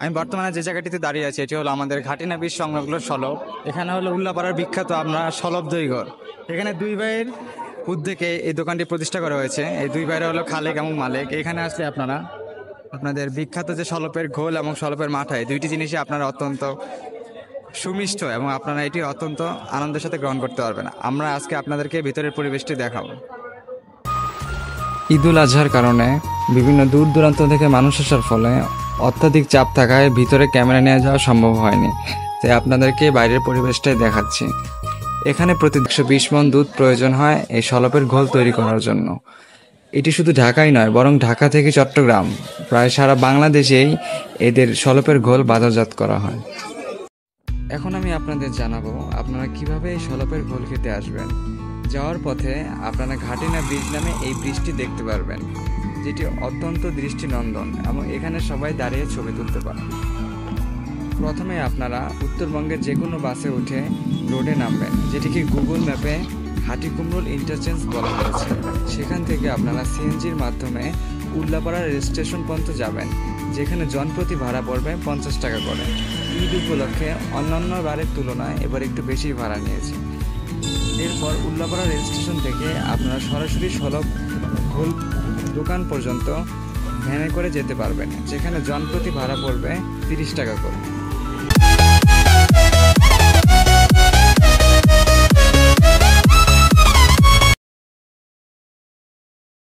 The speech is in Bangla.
আমি বর্তমানে যে জায়গাটিতে দাঁড়িয়ে আছি এটি হলো আমাদের ঘাটিনা বীজ সংলগ্ন সলব। এখানে হলো উল্লাপাড়ার বিখ্যাত আমরা সলব দইঘর। এখানে দুই ভাইয়ের উদ্যোগে এই দোকানটি প্রতিষ্ঠা করা হয়েছে। এই দুই ভাইয়ের হলো খালেক এবং মালেক। এখানে আসলে আপনারা আপনাদের বিখ্যাত যে সলপের ঘোল এবং সলপের মাঠাই দুইটি জিনিসই আপনারা অত্যন্ত সুমিষ্ট এবং আপনারা এটি অত্যন্ত আনন্দের সাথে গ্রহণ করতে পারবেন। আমরা আজকে আপনাদেরকে ভিতরের পরিবেশটি দেখাবো। ঈদুল আজহার কারণে বিভিন্ন দূর দূরান্ত থেকে মানুষ আসার ফলে অত্যাধিক চাপ থাকায় ভিতরে ক্যামেরা নিয়ে যাওয়া সম্ভব হয়নি, তাই আপনাদেরকে বাইরের পরিবেশটাই দেখাচ্ছি। এখানে প্রতি 120 মণ দুধ প্রয়োজন হয় এই সলপের ঘোল তৈরি করার জন্য। এটি শুধু ঢাকাই নয়, বরং ঢাকা থেকে চট্টগ্রাম প্রায় সারা বাংলাদেশেই এদের সলপের ঘোল বাজারজাত করা হয়। এখন আমি আপনাদের জানাবো আপনারা কিভাবে এই সলপের ঘোল খেতে আসবেন। যাওয়ার পথে আপনারা ঘাটিনা ব্রিজ নামে এই ব্রিজটি দেখতে পারবেন, যেটি অত্যন্ত দৃষ্টিনন্দন এবং এখানে সবাই দাঁড়িয়ে ছবি তুলতে পারেন। প্রথমে আপনারা উত্তরবঙ্গের যে কোনো বাসে উঠে রোডে নামবেন, যেটিকে গুগল ম্যাপে হাটিকুমরুল ইন্টারচেঞ্জ বলা হয়েছে। সেখান থেকে আপনারা সিএনজির মাধ্যমে উল্লাপাড়া রেল স্টেশন পর্যন্ত যাবেন, যেখানে জনপ্রতি ভাড়া পড়বে 50 টাকা করে। ঈদ উপলক্ষে অন্যান্য বারের তুলনায় এবার একটু বেশি ভাড়া নিয়েছে। এরপর উল্লাপাড়া রেল স্টেশন থেকে আপনারা সরাসরি সলপ ঘোল দোকান পর্যন্ত ভ্যানে করে যেতে পারবেন, যেখানে জনপ্রতি ভাড়া পড়বে 30 টাকা করে।